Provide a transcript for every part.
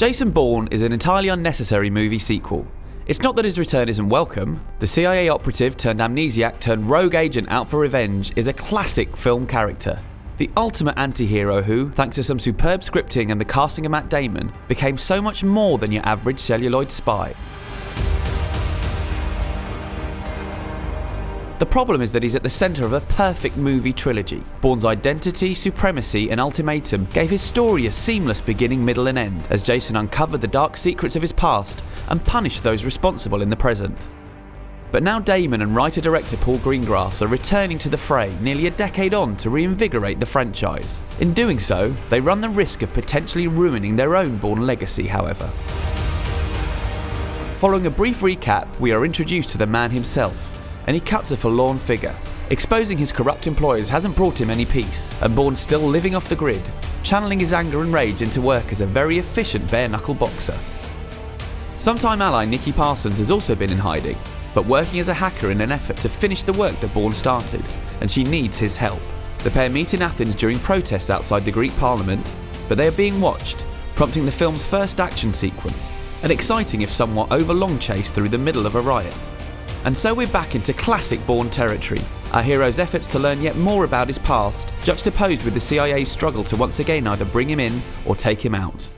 Jason Bourne is an entirely unnecessary movie sequel. It's not that his return isn't welcome. The CIA operative turned amnesiac turned rogue agent out for revenge is a classic film character. The ultimate anti-hero who, thanks to some superb scripting and the casting of Matt Damon, became so much more than your average celluloid spy. The problem is that he's at the centre of a perfect movie trilogy. Bourne's identity, supremacy and ultimatum gave his story a seamless beginning, middle and end, as Jason uncovered the dark secrets of his past and punished those responsible in the present. But now Damon and writer-director Paul Greengrass are returning to the fray nearly a decade on to reinvigorate the franchise. In doing so, they run the risk of potentially ruining their own Bourne legacy, however. Following a brief recap, we are introduced to the man himself, and he cuts a forlorn figure. Exposing his corrupt employers hasn't brought him any peace, and Bourne's still living off the grid, channeling his anger and rage into work as a very efficient bare-knuckle boxer. Sometime ally Nikki Parsons has also been in hiding, but working as a hacker in an effort to finish the work that Bourne started, and she needs his help. The pair meet in Athens during protests outside the Greek parliament, but they are being watched, prompting the film's first action sequence, an exciting if somewhat overlong chase through the middle of a riot. And so we're back into classic Bourne territory, our hero's efforts to learn yet more about his past, juxtaposed with the CIA's struggle to once again either bring him in or take him out.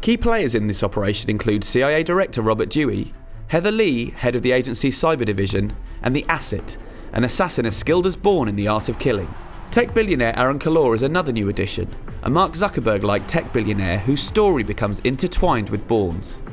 Key players in this operation include CIA Director Robert Dewey, Heather Lee, head of the agency's cyber division, and the Asset, an assassin as skilled as Bourne in the art of killing. Tech billionaire Aaron Kalor is another new addition, a Mark Zuckerberg-like tech billionaire whose story becomes intertwined with Bourne's.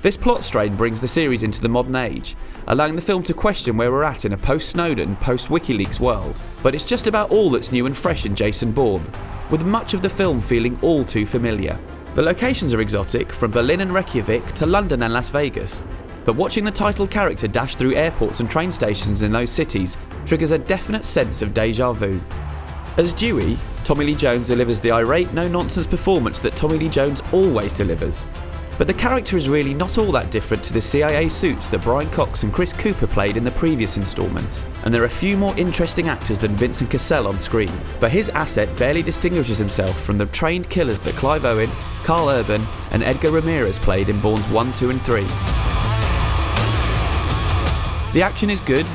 This plot strain brings the series into the modern age, allowing the film to question where we're at in a post-Snowden, post-WikiLeaks world. But it's just about all that's new and fresh in Jason Bourne, with much of the film feeling all too familiar. The locations are exotic, from Berlin and Reykjavik to London and Las Vegas. But watching the title character dash through airports and train stations in those cities triggers a definite sense of déjà vu. As Dewey, Tommy Lee Jones delivers the irate, no-nonsense performance that Tommy Lee Jones always delivers. But the character is really not all that different to the CIA suits that Brian Cox and Chris Cooper played in the previous instalments. And there are a few more interesting actors than Vincent Cassel on screen, but his Asset barely distinguishes himself from the trained killers that Clive Owen, Carl Urban and Edgar Ramirez played in Bourne's 1, 2 and 3. The action is good,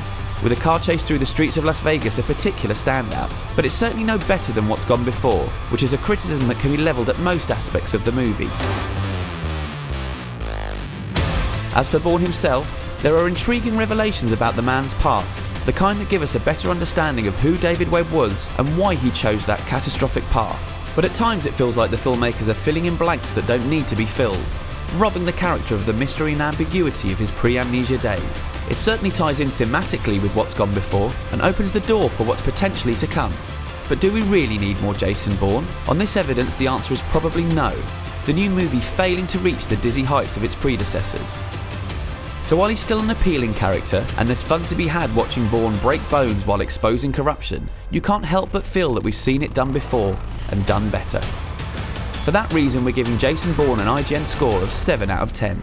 with a car chase through the streets of Las Vegas a particular standout, but it's certainly no better than what's gone before, which is a criticism that can be levelled at most aspects of the movie. As for Bourne himself, there are intriguing revelations about the man's past, the kind that give us a better understanding of who David Webb was and why he chose that catastrophic path. But at times it feels like the filmmakers are filling in blanks that don't need to be filled, robbing the character of the mystery and ambiguity of his pre-amnesia days. It certainly ties in thematically with what's gone before and opens the door for what's potentially to come. But do we really need more Jason Bourne? On this evidence, the answer is probably no, the new movie failing to reach the dizzy heights of its predecessors. So while he's still an appealing character, and there's fun to be had watching Bourne break bones while exposing corruption, you can't help but feel that we've seen it done before, and done better. For that reason, we're giving Jason Bourne an IGN score of 7 out of 10.